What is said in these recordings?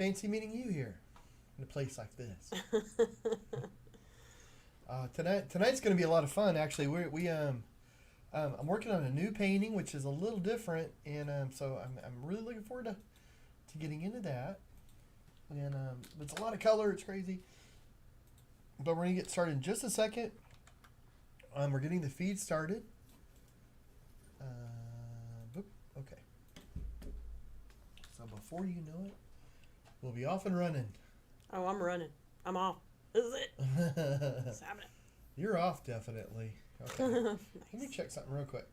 Fancy meeting you here in a place like this. Tonight's going to be a lot of fun. Actually, I'm working on a new painting, which is a little different, and so I'm really looking forward to getting into that. And it's a lot of color. It's crazy, but we're gonna get started in just a second. We're getting the feed started. Boop, okay. So before you know it, we'll be off and running. Oh, I'm running. I'm off. This is it. Just having it. You're off, definitely. Okay. Nice. Let me check something real quick.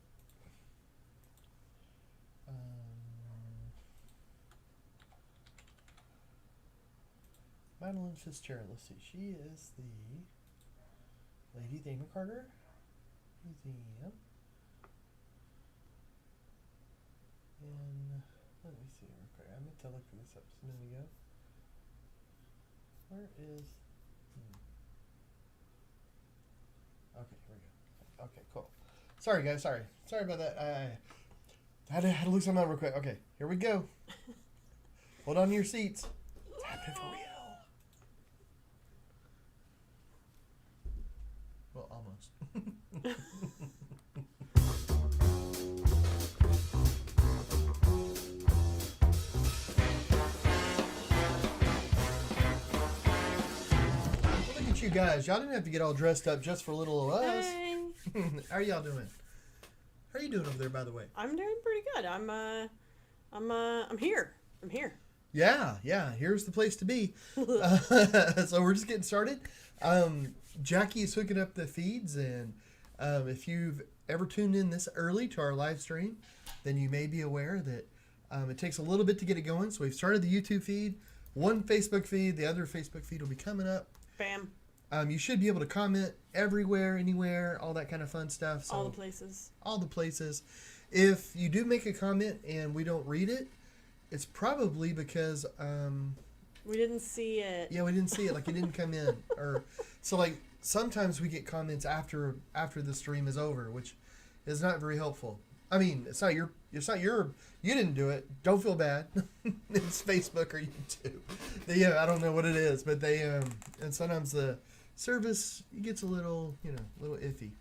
Madeline Fitzgerald. Let's see. She is the lady at the Amon Carter Museum. And let me see real quick. I meant to look this up just a minute ago. Where is? Okay, here we go. Okay, cool. Sorry, guys. Sorry about that. I had to look something up real quick. Okay, here we go. Hold on to your seats. It's happening for real. Well, almost. Look at you guys. Y'all didn't have to get all dressed up just for little of us. Hey. How are y'all doing? How are you doing over there, by the way? I'm doing pretty good. I'm here. I'm here. Yeah. Here's the place to be. So we're just getting started. Jackie is hooking up the feeds, and if you've ever tuned in this early to our live stream, then you may be aware that it takes a little bit to get it going. So we've started the YouTube feed, one Facebook feed, the other Facebook feed will be coming up. Bam. You should be able to comment everywhere, anywhere, all that kind of fun stuff. So All the places. All the places. If you do make a comment and we don't read it, it's probably because we didn't see it. Yeah, we didn't see it. Like it didn't come in, or so. Like sometimes we get comments after the stream is over, which is not very helpful. I mean, it's not your. You didn't do it. Don't feel bad. It's Facebook or YouTube. I don't know what it is, but and sometimes the service gets a little iffy.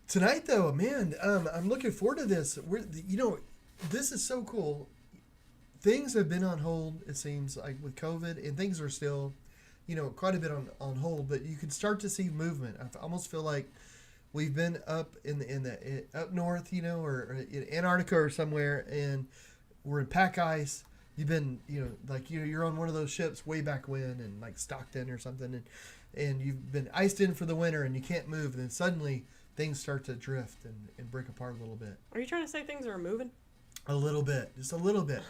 Tonight though, man, I'm looking forward to this. This is so cool. Things have been on hold, it seems like, with COVID, and things are still, quite a bit on hold. But you can start to see movement. I almost feel like we've been up up north, or in Antarctica or somewhere, and we're in pack ice. You've been, you're on one of those ships way back when, and like Stockton or something, and you've been iced in for the winter, and you can't move, and then suddenly things start to drift and break apart a little bit. Are you trying to say things are moving? A little bit, just a little bit.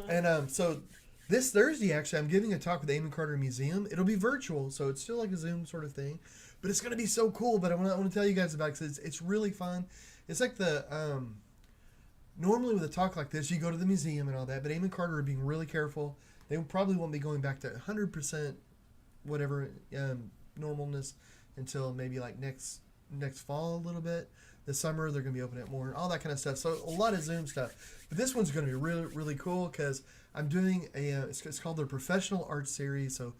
And so this Thursday, actually, I'm giving a talk with the Amon Carter Museum. It'll be virtual, so it's still like a Zoom sort of thing, but it's going to be so cool. But I want to tell you guys about it because it's really fun. It's like normally with a talk like this, you go to the museum and all that, but Amon Carter are being really careful. They probably won't be going back to 100% whatever normalness until maybe like next fall a little bit. This summer they're going to be opening it more and all that kind of stuff. So a lot of Zoom stuff. But this one's going to be really, really cool because I'm doing it's called their Professional Art Series. So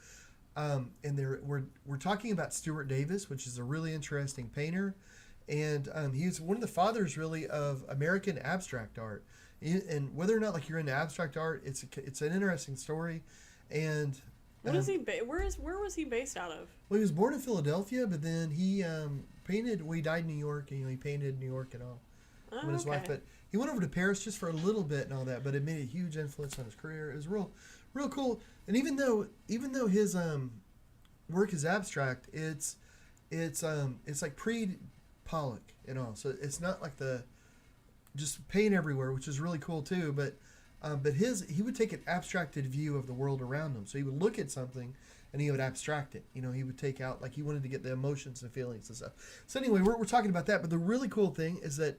and we're talking about Stuart Davis, which is a really interesting painter. And he's one of the fathers really of American abstract art. And whether or not like you're into abstract art, it's an interesting story. And what is he? Where was he based out of? Well, he was born in Philadelphia, but then he painted. Well, he died in New York, and he painted New York and all with his wife. But he went over to Paris just for a little bit and all that. But it made a huge influence on his career. It was real cool. And even though his work is abstract, it's like pre-Pollock and all. So it's not like the just paint everywhere, which is really cool too. But he would take an abstracted view of the world around him. So he would look at something and he would abstract it. He would take out, like, he wanted to get the emotions and feelings and stuff. So anyway, we're talking about that. But the really cool thing is that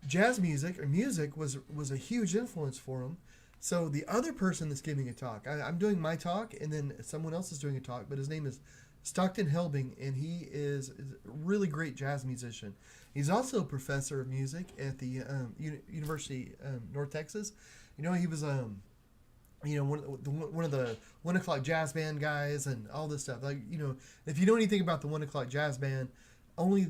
jazz music or music was a huge influence for him. So the other person that's giving a talk, I'm doing my talk, and then someone else is doing a talk, but his name is Stockton Helbing, and he is a really great jazz musician. He's also a professor of music at the University North Texas. He was one of the 1 o'clock jazz band guys and all this stuff. Like, if you know anything about the 1 o'clock jazz band, only,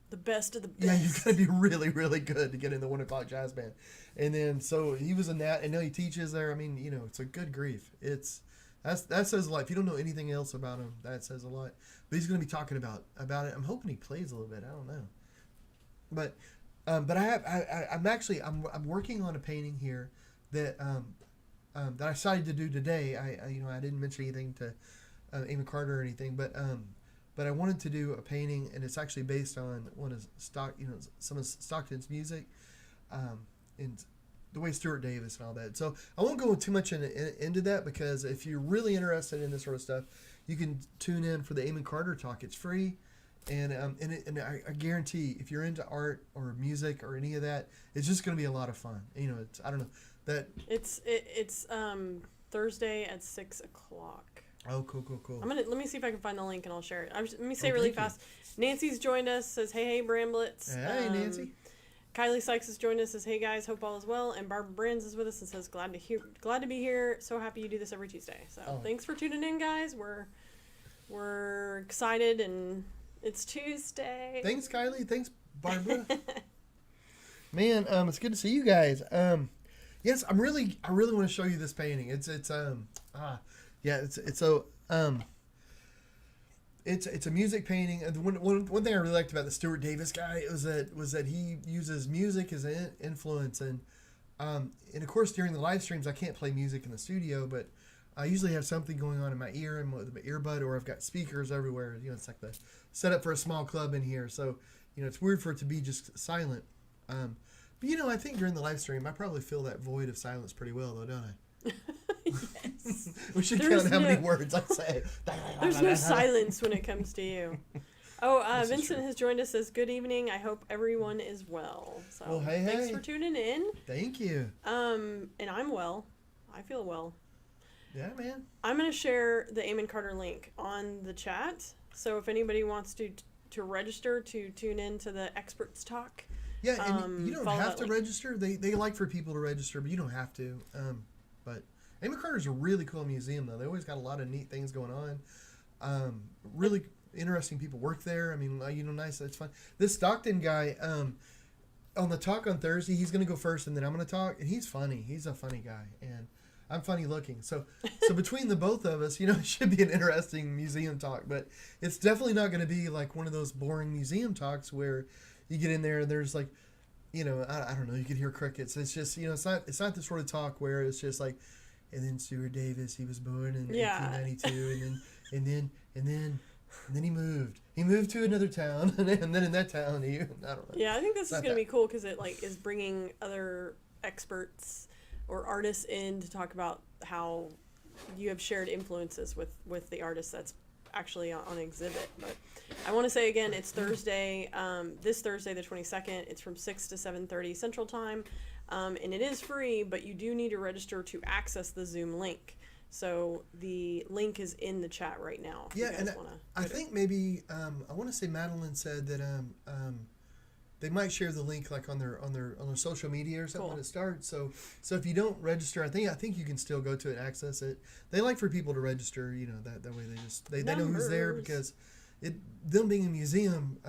the best of the best. yeah, you got to be really, really good to get in the 1 o'clock jazz band. And then, so he was in that, and now he teaches there. I mean, it's a good grief. That says a lot. If you don't know anything else about him, that says a lot. But he's going to be talking about it. I'm hoping he plays a little bit. I don't know. But I'm working on a painting here that I decided to do today. I didn't mention anything to Amon Carter or anything, but I wanted to do a painting, and it's actually based on some of Stockton's music, and the way Stuart Davis and all that. So I won't go too much into that, because if you're really interested in this sort of stuff, you can tune in for the Amon Carter talk. It's free. And I guarantee, if you're into art or music or any of that, it's just going to be a lot of fun. I don't know that it's Thursday at 6 o'clock. Oh, cool. Let me see if I can find the link and I'll share it. Let me say really fast. Nancy's joined us. Says hey Bramblets. Hey Nancy. Kylie Sykes has joined us. Says hey guys, hope all is well. And Barbara Brands is with us and says glad to be here. So happy you do this every Tuesday. So thanks for tuning in, guys. We're excited and. It's Tuesday. Thanks, Kylie. Thanks, Barbara. Man, it's good to see you guys. Yes, I really want to show you this painting. It's a music painting. One thing I really liked about the Stuart Davis guy was that he uses music as an influence, and of course during the live streams I can't play music in the studio, but I usually have something going on in my ear and with my earbud, or I've got speakers everywhere. It's like the setup for a small club in here. So, it's weird for it to be just silent. But, I think during the live stream, I probably fill that void of silence pretty well, though, don't I? Yes. We should count how many words I say. There's no silence when it comes to you. Oh, Vincent has joined us. Says good evening. I hope everyone is well. So, well, thanks for tuning in. Thank you. And I'm well. I feel well. Yeah, man. I'm going to share the Amon Carter link on the chat. So if anybody wants to register to tune in to the experts talk. Yeah, and you don't have to register. They like for people to register, but you don't have to. But Amon Carter's a really cool museum, though. They always got a lot of neat things going on. Really interesting people work there. I mean, nice. It's fun. This Stockton guy, on the talk on Thursday, he's going to go first, and then I'm going to talk. And he's funny. He's a funny guy. And I'm funny looking. So between the both of us, it should be an interesting museum talk. But it's definitely not going to be like one of those boring museum talks where you get in there and there's like, I don't know, you could hear crickets. It's just, it's not the sort of talk where it's just like, and then Stuart Davis, he was born in 1892, and then he moved. He moved to another town, and then in that town, I don't know. Yeah, I think this is going to be cool because it is bringing other experts or artists in to talk about how you have shared influences with the artist that's actually on exhibit. But I want to say again, it's Thursday, this Thursday the 22nd. It's from 6 to 7:30 Central Time, and it is free, but you do need to register to access the Zoom link. So the link is in the chat right now. Yeah, and I think maybe I want to say Madeline said that they might share the link like on their social media or something when it starts. So if you don't register, I think you can still go to it and access it. They like for people to register, that way they know who's there, because them being a museum,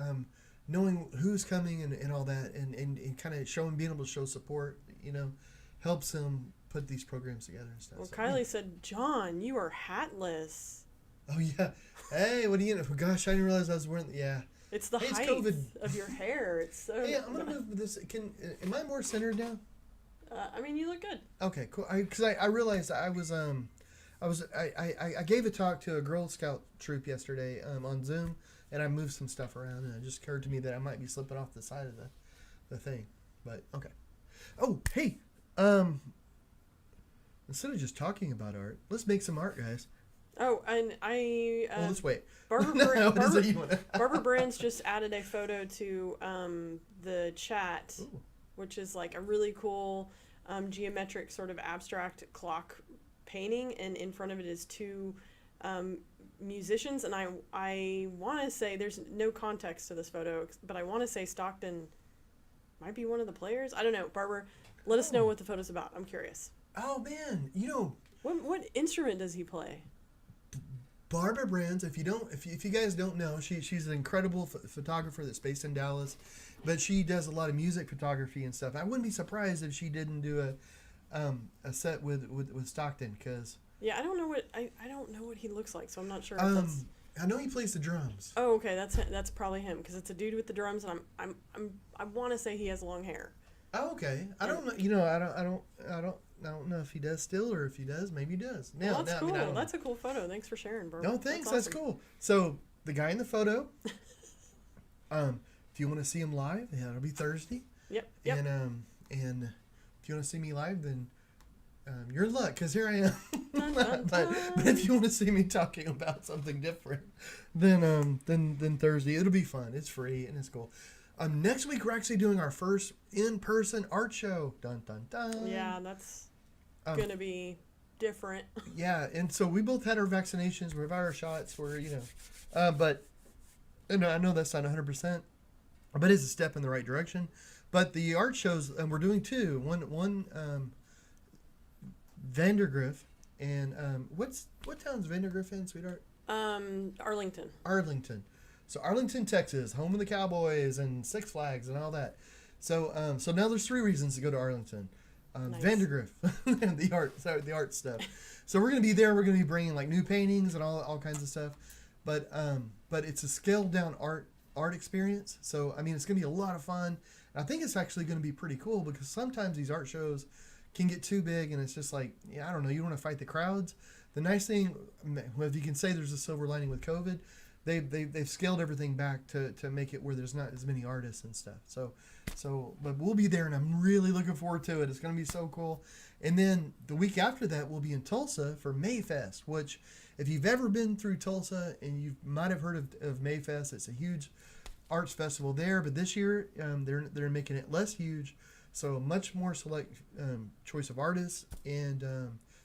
knowing who's coming and all that, and kind of being able to show support, helps them put these programs together and stuff. Well, Kylie said, John, you are hatless. Oh yeah. Hey, what do you know? Gosh, I didn't realize I was wearing. Yeah. It's the height of your hair. It's so. Hey, I'm gonna move this. Am I more centered now? I mean, you look good. Okay, cool. Because I realized I gave a talk to a Girl Scout troop yesterday on Zoom, and I moved some stuff around, and it just occurred to me that I might be slipping off the side of the thing. But okay. Oh, hey. Instead of just talking about art, let's make some art, guys. Oh, and I... well, let's wait. Barbara Brands just added a photo to the chat, Ooh. Which is like a really cool geometric sort of abstract clock painting, and in front of it is two musicians, and I want to say, there's no context to this photo, but I want to say Stockton might be one of the players. I don't know. Barbara, let us know what the photo's about. I'm curious. Oh man, What instrument does he play? Barbara Brands. If you guys don't know, she's an incredible photographer that's based in Dallas, but she does a lot of music photography and stuff. I wouldn't be surprised if she didn't do a set with Stockton, because Yeah, I don't know what he looks like, so I'm not sure if that's. I know he plays the drums. Oh, okay, that's probably him, because it's a dude with the drums, and I want to say he has long hair. Oh, okay. I don't know. I don't know if he does still, or if he does, maybe he does. Well, that's cool. That's a cool photo. Thanks for sharing, bro. No, thanks. That's That's cool. So the guy in the photo, if you want to see him live, yeah, it'll be Thursday. Yep. And if you want to see me live, then you're in luck, because here I am. but if you want to see me talking about something different, then Thursday, it'll be fun. It's free and it's cool. Next week we're actually doing our first in-person art show. Dun dun dun. Yeah, that's gonna be different. Yeah, and so we both had our vaccinations. We've had our shots. But I know that's not 100%, but it's a step in the right direction. But the art shows, and we're doing two. One Vandergrift, and what town's Vandergrift in, sweetheart? Arlington. So Arlington, Texas, home of the Cowboys and Six Flags and all that. So now there's 3 reasons to go to Arlington. Nice. Vandergrift, the art stuff. So we're gonna be there. We're gonna be bringing like new paintings and all kinds of stuff. But it's a scaled down art experience. So I mean, it's gonna be a lot of fun. And I think it's actually gonna be pretty cool, because sometimes these art shows can get too big, and it's just like, I don't know, you want to fight the crowds. The nice thing, if you can say there's a silver lining with COVID, they've scaled everything back to make it where there's not as many artists and stuff. But we'll be there, and I'm really looking forward to it. It's going to be so cool. And then the week after that, we'll be in Tulsa for Mayfest, which, if you've ever been through Tulsa, and you might have heard of Mayfest, it's a huge arts festival there. But this year, they're making it less huge, so much more select choice of artists, and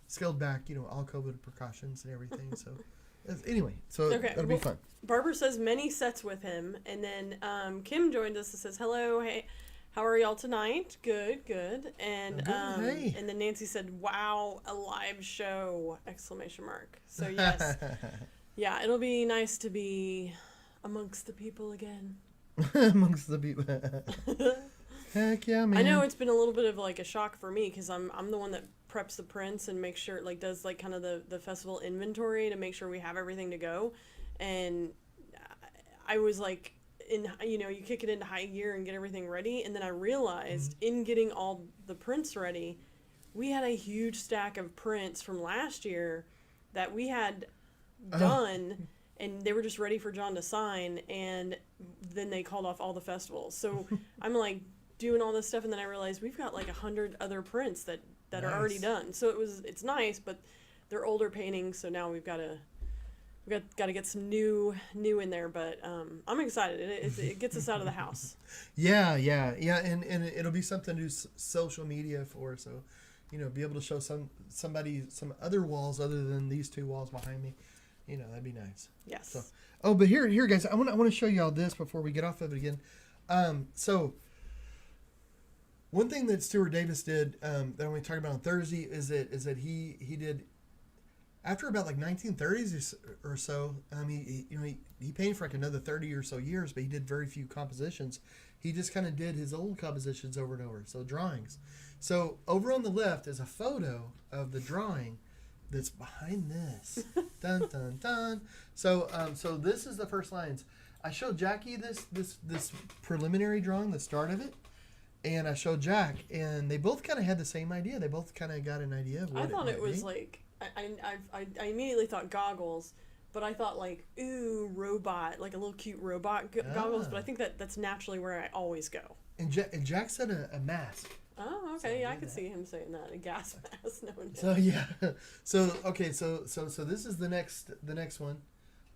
scaled back, all COVID precautions and everything. So anyway, that'll be fun. Barbara says many sets with him, and then Kim joined us and says, hello, hey, how are y'all tonight? Good. And hey. And then Nancy said, wow, a live show, ! So yes, yeah, it'll be nice to be amongst the people again. Amongst the people. Heck yeah, man. I know it's been a little bit of like a shock for me, because I'm the one that preps the prints and makes sure, like, does like kind of the festival inventory to make sure we have everything to go. And I was like, you kick it into high gear and get everything ready, and then I realized in getting all the prints ready, we had a huge stack of prints from last year that we had done, and they were just ready for John to sign, and then they called off all the festivals. So I'm like doing all this stuff, and then I realized we've got like 100 other prints that nice. are already done. So it's nice, but they're older paintings, so now we've got to get some new in there. But I'm excited. It gets us out of the house. Yeah, and it'll be something to do social media for. So, be able to show somebody some other walls other than these 2 walls behind me. That'd be nice. Yes. So, but here, guys, I want to show you all this before we get off of it again. So one thing that Stuart Davis did that we talked about on Thursday is that he did, after about like 1930s or so. He painted for like another 30 or so years, but he did very few compositions. He just kind of did his old compositions over and over, so drawings. So over on the left is a photo of the drawing that's behind this. Dun dun dun. So this is the first lines. I showed Jackie this preliminary drawing, the start of it, and I showed Jack, and they both kind of had the same idea. They both kind of got an idea of what I thought it was be. like I immediately thought goggles, but I thought like, ooh, robot, like a little cute robot goggles. But I think that's naturally where I always go. And Jack said a mask. Oh, okay. Yeah, I could see him saying that, a gas mask. So yeah. So this is the next one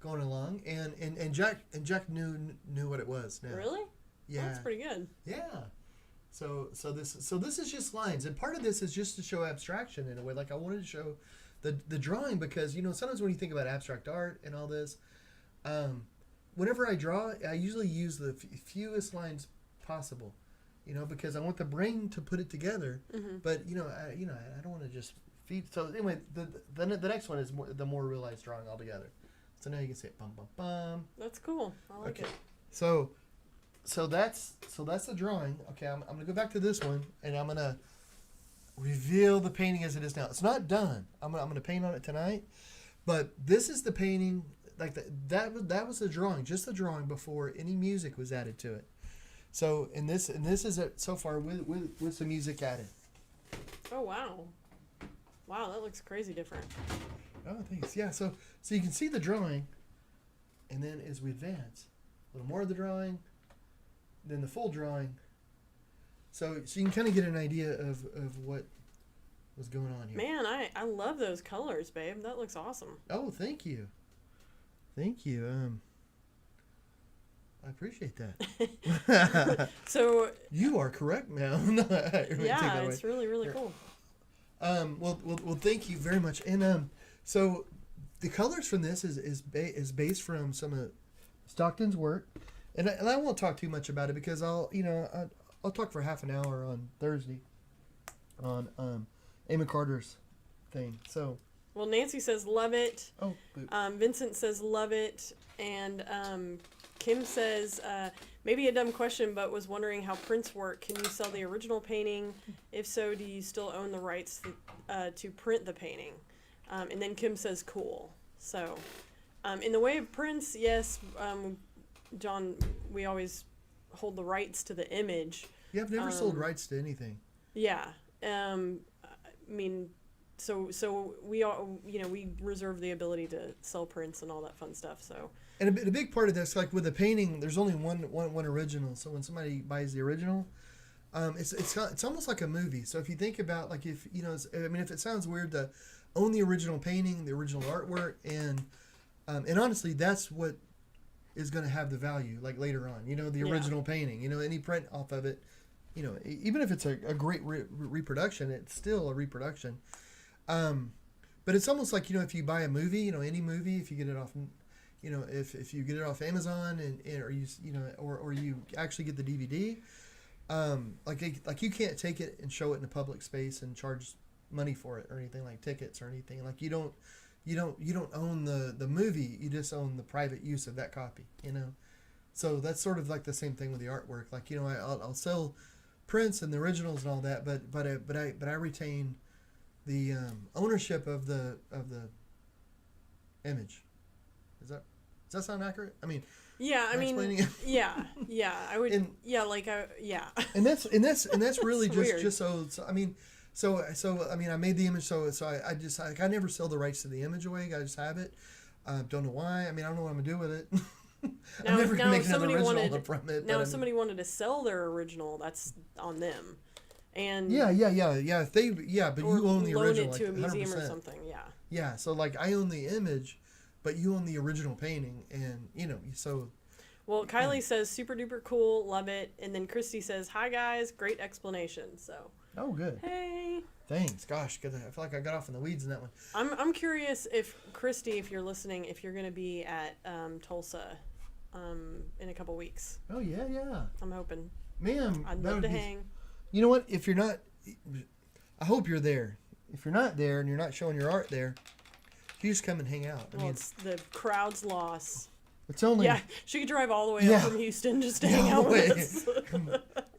going along, and Jack knew what it was now. Really? Yeah. That's pretty good. Yeah. So this is just lines, and part of this is just to show abstraction in a way. Like I wanted to show the drawing, because sometimes when you think about abstract art and all this, whenever I draw, I usually use the fewest lines possible. because I want the brain to put it together. But I don't want to just feed. So anyway, the next one is the more realized drawing altogether. So now you can say bum bum bum. That's cool. I like it. So that's the drawing. Okay, I'm gonna go back to this one, and I'm gonna reveal the painting as it is now. It's not done. I'm gonna paint on it tonight, but this is the painting. Like that was the drawing, just the drawing before any music was added to it. So and this is it so far with some music added. Oh wow, that looks crazy different. Oh, thanks. Yeah, so you can see the drawing, and then as we advance, a little more of the drawing, then the full drawing. So you can kind of get an idea of what was going on here. Man, I love those colors, babe. That looks awesome. Oh, thank you. Thank you. I appreciate that. So you are correct, Mel. Yeah, it's really cool. Well, thank you very much. And so the colors from this is based from some of Stockton's work, and I won't talk too much about it because I'll talk for half an hour on Thursday on Amon Carter's thing. So. Well, Nancy says love it. Oh. Vincent says love it, and Kim says maybe a dumb question, but was wondering how prints work. Can you sell the original painting? If so, do you still own the rights to print the painting? And then Kim says cool. So, in the way of prints, yes, John, we always hold the rights to the image. Yeah, I've never sold rights to anything. Yeah, I mean. So we all, we reserve the ability to sell prints and all that fun stuff. So. And a big part of this, like with the painting, there's only one original. So when somebody buys the original, it's almost like a movie. So if you think about like if it sounds weird to own the original painting, the original artwork, and honestly, that's what is going to have the value like later on. The original painting. Any print off of it. Even if it's a great reproduction, it's still a reproduction. But it's almost like, if you buy a movie, any movie, if you get it off, if you get it off Amazon or you actually get the DVD, like you can't take it and show it in a public space and charge money for it or anything like tickets or anything. Like you don't own the movie, you just own the private use of that copy, So that's sort of like the same thing with the artwork. Like, I'll sell prints and the originals and all that, but I retain the ownership of the image. Does that sound accurate? I mean, yeah, yeah, I would, and, yeah. And that's really weird. just so I mean, I made the image, so I never sell the rights to the image away. I just have it. Don't know why. I mean, I don't know what I'm gonna do with it. I'm never gonna make another original from it. Now, if somebody wanted to sell their original, that's on them. And yeah. If they, but you own the original. Loan it to a museum 100%. or something. Yeah. Yeah. So like, I own the image, but you own the original painting, and so. Well, Kylie says super duper cool, love it, and then Christy says hi guys, great explanation. So. Oh, good. Hey. Thanks. Gosh, cause I feel like I got off in the weeds in that one. I'm curious if Christy, if you're listening, if you're gonna be at Tulsa, in a couple weeks. Oh yeah. I'm hoping. Man, I'd love to hang. You know what? If you're not, I hope you're there. If you're not there and you're not showing your art there, you just come and hang out. Well, it's the crowd's loss. It's only... Yeah, she could drive all the way up from Houston just to hang out with us.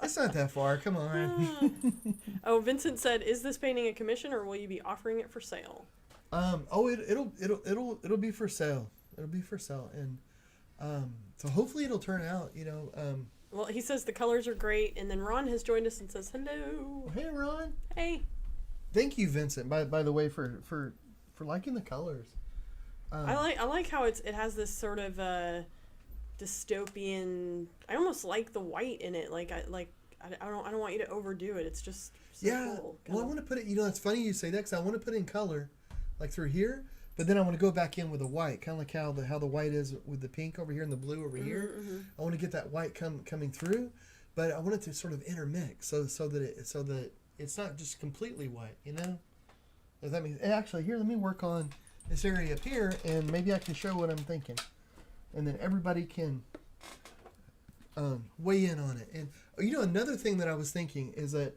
It's not that far. Come on. Oh, Vincent said, "Is this painting a commission, or will you be offering it for sale?" It'll be for sale. It'll be for sale, and so hopefully it'll turn out. Well, he says the colors are great, and then Ron has joined us and says hello. Hey, Ron. Hey. Thank you, Vincent. By the way, for liking the colors. I like how it has this sort of dystopian. I almost like the white in it. I don't want you to overdo it. It's just so cool. Well, I want to put it. It's funny you say that because I want to put it in color, like through here. But then I want to go back in with the white, kind of like how the white is with the pink over here and the blue over here. Mm-hmm. I want to get that white coming through, but I want it to sort of intermix so that it's not just completely white. Does that mean? Actually, here, let me work on this area up here, and maybe I can show what I'm thinking, and then everybody can weigh in on it. And another thing that I was thinking is that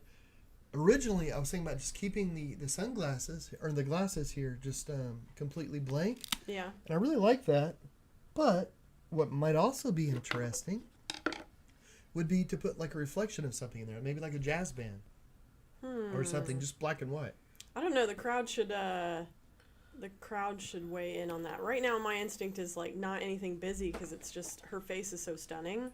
originally I was thinking about just keeping the sunglasses or the glasses here just completely blank. Yeah. And I really like that. But what might also be interesting would be to put like a reflection of something in there, maybe like a jazz band or something, just black and white. I don't know. The crowd should weigh in on that. Right now, my instinct is like not anything busy because it's just her face is so stunning.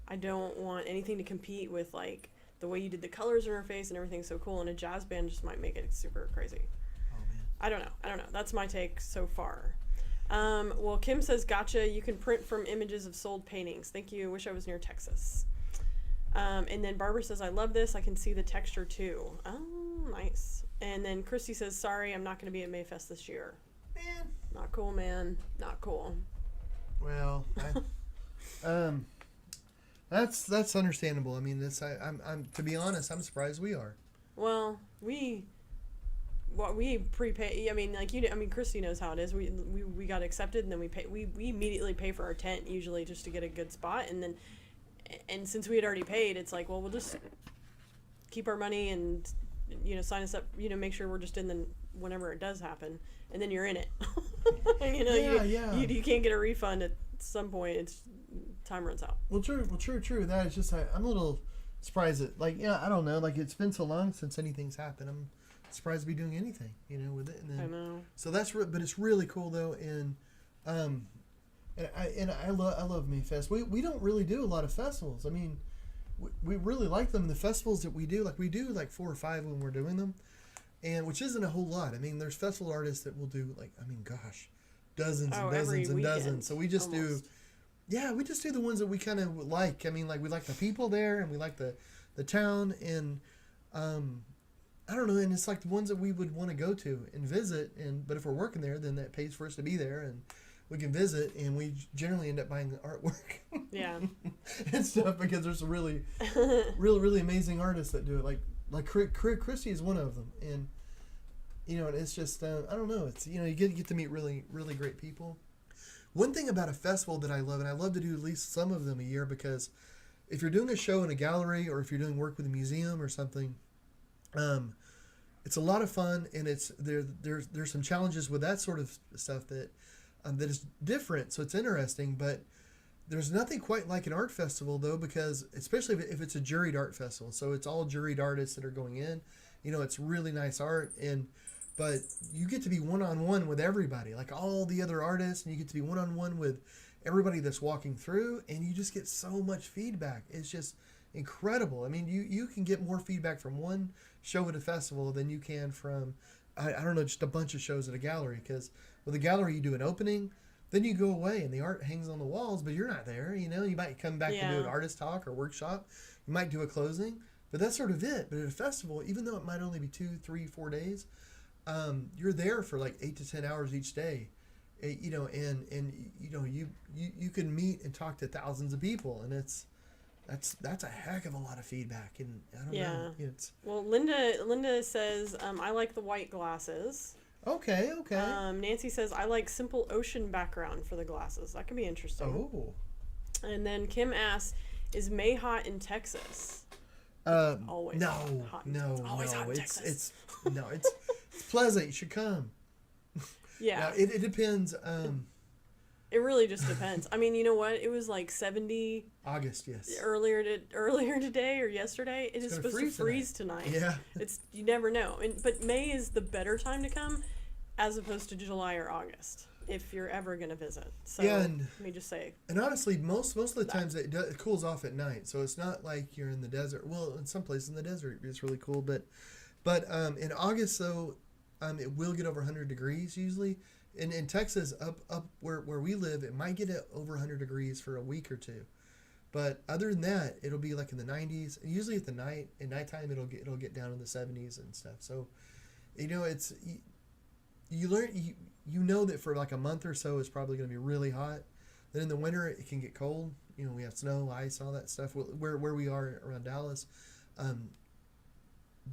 I don't want anything to compete with like the way you did the colors in her face and everything's so cool. And a jazz band just might make it super crazy. Oh man. I don't know. That's my take so far. Well, Kim says, gotcha. You can print from images of sold paintings. Thank you. Wish I was near Texas. And then Barbara says, I love this. I can see the texture too. Oh, nice. And then Christy says, sorry, I'm not going to be at Mayfest this year. Man. Not cool, man. Not cool. Well, that's understandable. I mean, I'm to be honest, I'm surprised we are. Well, we prepay. I mean, like Christy knows how it is. We got accepted, and then we immediately pay for our tent usually just to get a good spot, and since we had already paid, it's like, well, we'll just keep our money and sign us up. Make sure we're just in the whenever it does happen, and then you're in it. You can't get a refund at some point. It's time runs out. Well, true. That is just I'm a little surprised that I don't know, like it's been so long since anything's happened. I'm surprised to be doing anything, with it. And then, I know. So but it's really cool though, and I love Mayfest. We don't really do a lot of festivals. I mean, we really like them. The festivals that we do, like 4 or 5 when we're doing them, and which isn't a whole lot. I mean, there's festival artists that will do dozens and dozens and dozens. So we just do the ones that we kind of like. I mean, like we like the people there, and we like the town, and I don't know, and it's like the ones that we would want to go to and visit. But if we're working there, then that pays for us to be there, and we can visit, and we generally end up buying the artwork. Yeah. And stuff, because there's some really, really amazing artists that do it. Like Christy is one of them, and it's just I don't know. It's you get to meet really, really great people. One thing about a festival that I love, and I love to do at least some of them a year, because if you're doing a show in a gallery or if you're doing work with a museum or something, it's a lot of fun, and there's some challenges with that sort of stuff that is different, so it's interesting. But there's nothing quite like an art festival though, because especially if it's a juried art festival, so it's all juried artists that are going in. It's really nice art, but you get to be one-on-one with everybody, like all the other artists, and you get to be one-on-one with everybody that's walking through, and you just get so much feedback. It's just incredible. I mean, you can get more feedback from one show at a festival than you can from, I don't know, just a bunch of shows at a gallery, because with a gallery you do an opening, then you go away and the art hangs on the walls, but you're not there. You might come back to do an artist talk or workshop. You might do a closing, but that's sort of it. But at a festival, even though it might only be 2, 3, 4 days, you're there for like 8 to 10 hours each day. And you can meet and talk to thousands of people, and that's a heck of a lot of feedback. And I don't know. Well, Linda says, I like the white glasses. Okay. Nancy says, I like simple ocean background for the glasses. That could be interesting. Oh. And then Kim asks, is May hot in Texas? Always hot. No, always no. Hot in Texas. It's pleasant. You should come. Yeah. Now, it depends. It really just depends. I mean, you know what? It was like 70 August, yes. Earlier today or yesterday. It is supposed to freeze tonight. Yeah. You never know. But May is the better time to come, as opposed to July or August, if you're ever going to visit. So let me just say. And honestly, most of the times it cools off at night, so it's not like you're in the desert. Well, in some places in the desert it's really cool, but in August though, it will get over 100 degrees usually. In Texas, up where we live, it might get over 100 degrees for a week or two. But other than that, it'll be like in the 90s. And usually at nighttime, it'll get down in the 70s and stuff. So, it's you learn you know that for like a month or so, it's probably going to be really hot. Then in the winter, it can get cold. We have snow, ice, all that stuff. Where we are around Dallas,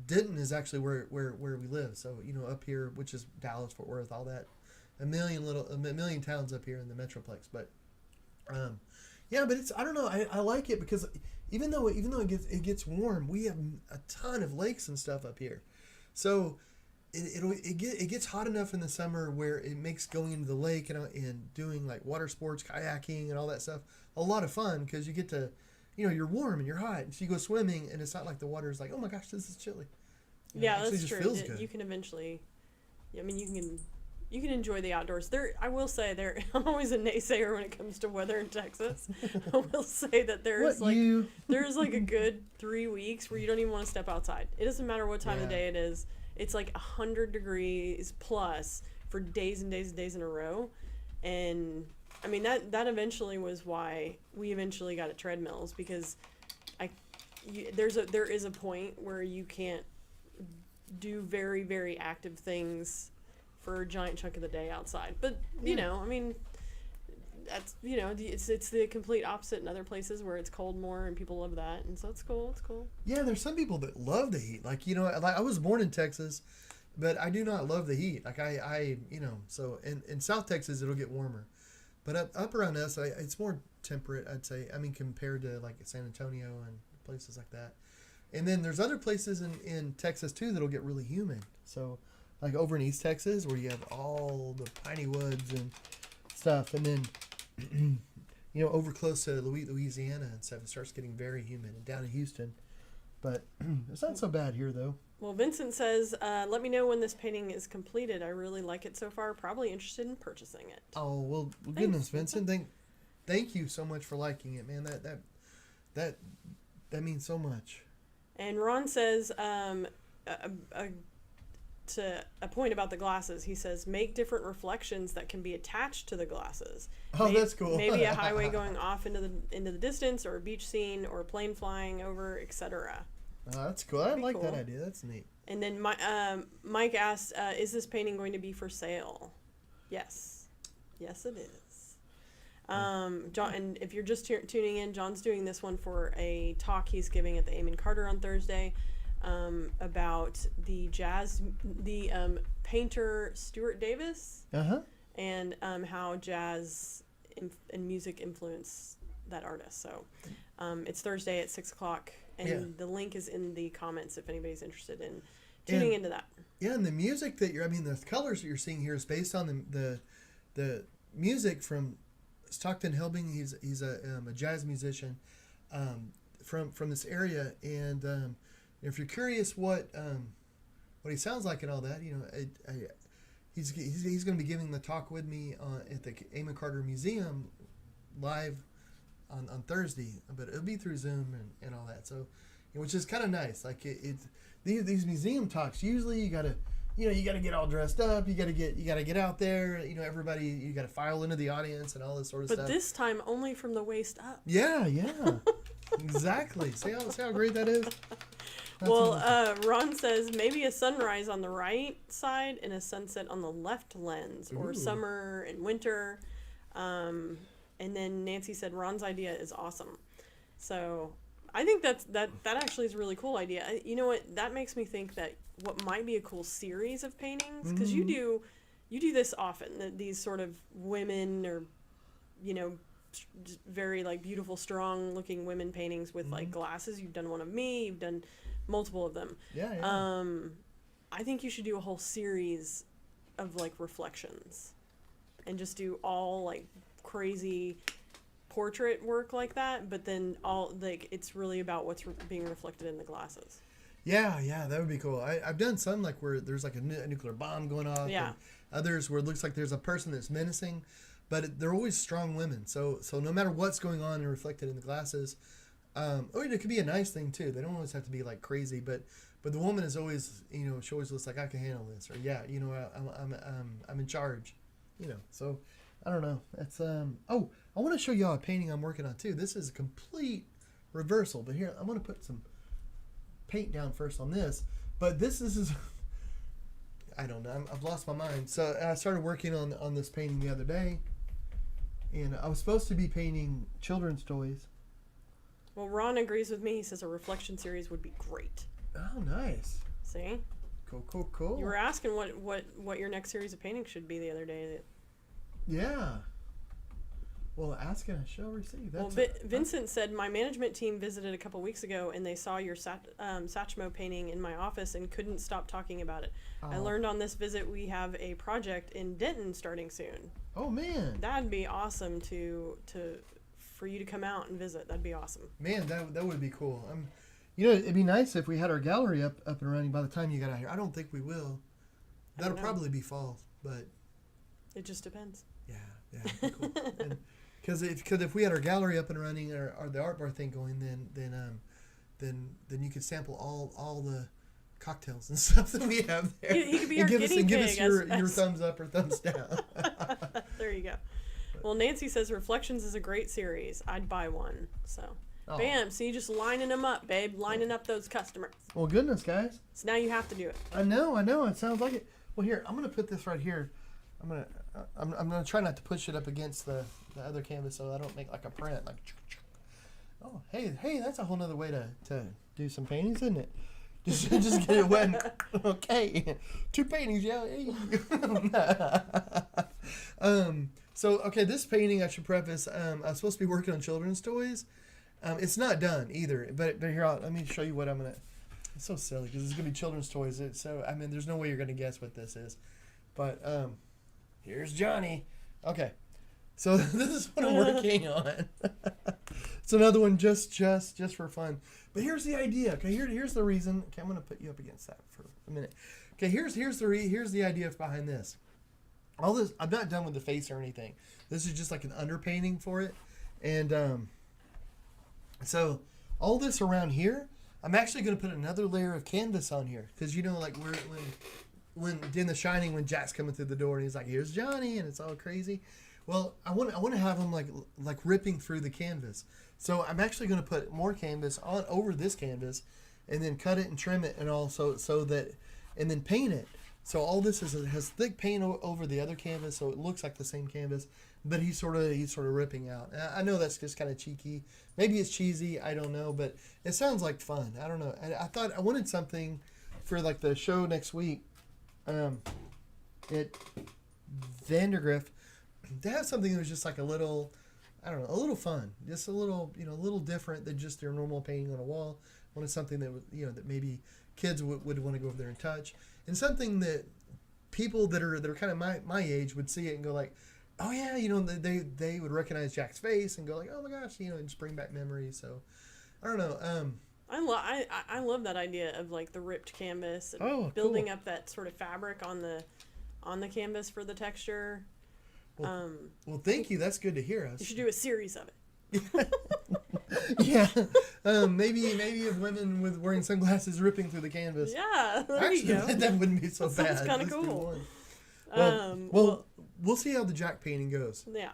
Denton is actually where we live. So up here, which is Dallas, Fort Worth, all that. A million towns up here in the Metroplex, but Yeah, but I don't know. I like it because even though it gets warm, we have a ton of lakes and stuff up here, so it gets hot enough in the summer where it makes going into the lake and doing like water sports, kayaking, and all that stuff a lot of fun because you get to, you're warm and you're hot, so you go swimming and it's not like the water is like, oh my gosh, this is chilly. Yeah, that's true. Feels good. You can eventually, I mean, you can enjoy the outdoors. I will say I'm always a naysayer when it comes to weather in Texas. I will say that there's like a good 3 weeks where you don't even want to step outside. It doesn't matter what time of day it is. It's like 100 degrees plus for days and days and days in a row. And I mean, that eventually was why we eventually got at treadmills, because there is a point where you can't do very, very active things for a giant chunk of the day outside. But, I mean, that's, it's the complete opposite in other places where it's cold more and people love that. And so it's cool. It's cool. Yeah, there's some people that love the heat. Like, I was born in Texas, but I do not love the heat. Like, so in South Texas, it'll get warmer. But up around us, it's more temperate, I'd say. I mean, compared to, like, San Antonio and places like that. And then there's other places in Texas, too, that'll get really humid. So, like over in East Texas, where you have all the piney woods and stuff. And then, over close to Louisiana and stuff, it starts getting very humid. And down in Houston. But it's not so bad here, though. Well, Vincent says, let me know when this painting is completed. I really like it so far. Probably interested in purchasing it. Oh, well goodness, Vincent. Thank you so much for liking it, man. That means so much. And Ron says, to a point about the glasses, he says, make different reflections that can be attached to the glasses. Oh, that's cool. Maybe a highway going off into the distance, or a beach scene, or a plane flying over, etc. Oh, that's cool. I like that idea. That's neat. And then Mike asked, is this painting going to be for sale? Yes. Yes, it is. John, and if you're just tuning in, John's doing this one for a talk he's giving at the Amon Carter on Thursday about the painter Stuart Davis and how jazz and music influence that artist. So it's Thursday at 6:00, and the link is in the comments if anybody's interested in tuning into that. Yeah, and the music that the colors that you're seeing here is based on the music from Stockton Helbing. He's a jazz musician from this area, and if you're curious what he sounds like and all that, he's going to be giving the talk with me at the Amon Carter Museum live on Thursday, but it'll be through Zoom and all that. So, which is kind of nice. Like these museum talks, usually you gotta get all dressed up. You gotta get out there. Everybody. You gotta file into the audience and all this sort of stuff. But this time only from the waist up. Yeah, exactly. See how great that is. Ron says maybe a sunrise on the right side and a sunset on the left lens, or summer and winter. And then Nancy said Ron's idea is awesome. So I think that actually is a really cool idea. You know what? That makes me think that what might be a cool series of paintings, because you do this often. These sort of women, or very like beautiful, strong looking women paintings with like glasses. You've done one of me. You've done multiple of them. Yeah. I think you should do a whole series of like reflections, and just do all like crazy portrait work like that, but then all like it's really about what's being reflected in the glasses. Yeah, that would be cool. I've done some like where there's like a nuclear bomb going off. Yeah. And others where it looks like there's a person that's menacing, but they're always strong women. So no matter what's going on and reflected in the glasses, it could be a nice thing too. They don't always have to be like crazy, but the woman is always, she always looks like I can handle this, or I'm in charge, So I don't know. It's I want to show y'all a painting I'm working on too. This is a complete reversal, but here I'm gonna put some paint down first on this. But this is I don't know. I've lost my mind. So I started working on this painting the other day, and I was supposed to be painting children's toys. Well, Ron agrees with me. He says a reflection series would be great. Oh, nice. See? Cool. You were asking what your next series of paintings should be the other day. Yeah. Well, ask and I shall receive. That's Vincent said, my management team visited a couple weeks ago and they saw your Satchmo painting in my office and couldn't stop talking about it. I learned on this visit we have a project in Denton starting soon. Oh, man. That'd be awesome for you to come out and visit. That'd be awesome. Man, that would be cool. It'd be nice if we had our gallery up and running by the time you got out here. I don't think we will. That'll probably be fall, but... It just depends. Yeah, cool. Because if we had our gallery up and running or the art bar thing going, then you could sample all the cocktails and stuff that we have there. He could be our guinea pig. Give us your thumbs up or thumbs down. There you go. Well, Nancy says Reflections is a great series. I'd buy one. So, bam. See, just lining them up, babe. Lining up those customers. Well, goodness, guys. So now you have to do it. I know. It sounds like it. Well, here, I'm gonna put this right here. I'm gonna try not to push it up against the other canvas so I don't make like a print. Like, oh, hey, that's a whole nother way to do some paintings, isn't it? Just get it wet. Okay, 2 paintings, yeah. So okay, this painting I should preface. I was supposed to be working on children's toys. It's not done either. But here, let me show you what I'm gonna. It's so silly because it's gonna be children's toys. There's no way you're gonna guess what this is. But here's Johnny. Okay, so this is what I'm working on. It's another one just for fun. But here's the idea. Okay, here's the reason. Okay, I'm gonna put you up against that for a minute. Okay, here's the idea behind this. All this, I'm not done with the face or anything. This is just like an underpainting for it, and so all this around here, I'm actually gonna put another layer of canvas on here because like when in The Shining, when Jack's coming through the door and he's like, "Here's Johnny," and it's all crazy. Well, I want to have him like ripping through the canvas. So I'm actually going to put more canvas on over this canvas, and then cut it and trim it, and also and then paint it. So all this has thick paint over the other canvas, so it looks like the same canvas, but he's sort of ripping out. I know that's just kind of cheeky. Maybe it's cheesy. I don't know, but it sounds like fun. I don't know. I thought I wanted something for like the show next week. At Vandergrift, to have something that was just like a little fun, just a little different than just their normal painting on a wall. I wanted something that was, that maybe kids would want to go over there and touch, and something that people that are kind of my age would see it and go like, oh yeah, they would recognize Jack's face and go like, oh my gosh, and just bring back memories. So I don't know. I love that idea of like the ripped canvas and building up that sort of fabric on the canvas for the texture. Well, thank you. That's good to hear. You should do a series of it. Yeah. Maybe of women with wearing sunglasses ripping through the canvas. Yeah, there you go. That wouldn't be so bad. Sounds kind of cool. Well, we'll see how the Jack painting goes. Yeah.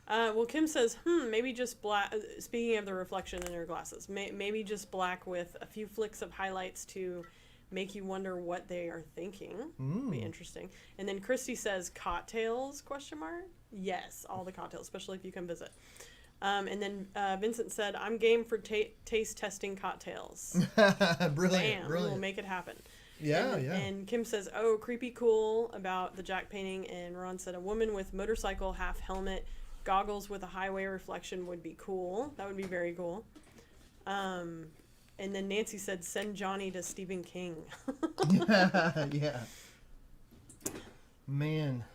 Well, Kim says, maybe just black. Speaking of the reflection in her glasses, maybe just black with a few flicks of highlights to make you wonder what they are thinking. Be interesting. And then Christy says, cocktails, ? Yes, all the cocktails, especially if you come visit. And then Vincent said, I'm game for taste testing cocktails. Brilliant. We'll make it happen. Yeah. And Kim says, oh, creepy cool about the Jack painting. And Ron said, a woman with motorcycle, half helmet, goggles with a highway reflection would be cool. That would be very cool. And then Nancy said, send Johnny to Stephen King. Yeah. Man.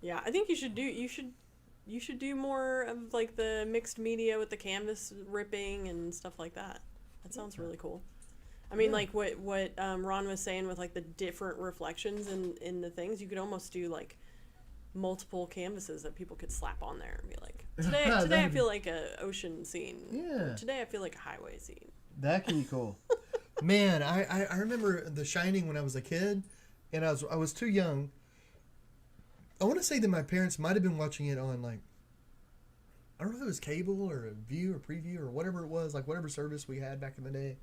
Yeah, I think you should do more of like the mixed media with the canvas ripping and stuff like that. That sounds really cool. I mean, like what Ron was saying with like the different reflections in the things, you could almost do like multiple canvases that people could slap on there and be like, today I feel like a ocean scene. Yeah. Today I feel like a highway scene. That could be cool. Man, I remember The Shining when I was a kid, and I was too young. I want to say that my parents might have been watching it on like, I don't know if it was cable or a View or Preview or whatever it was, like whatever service we had back in the day.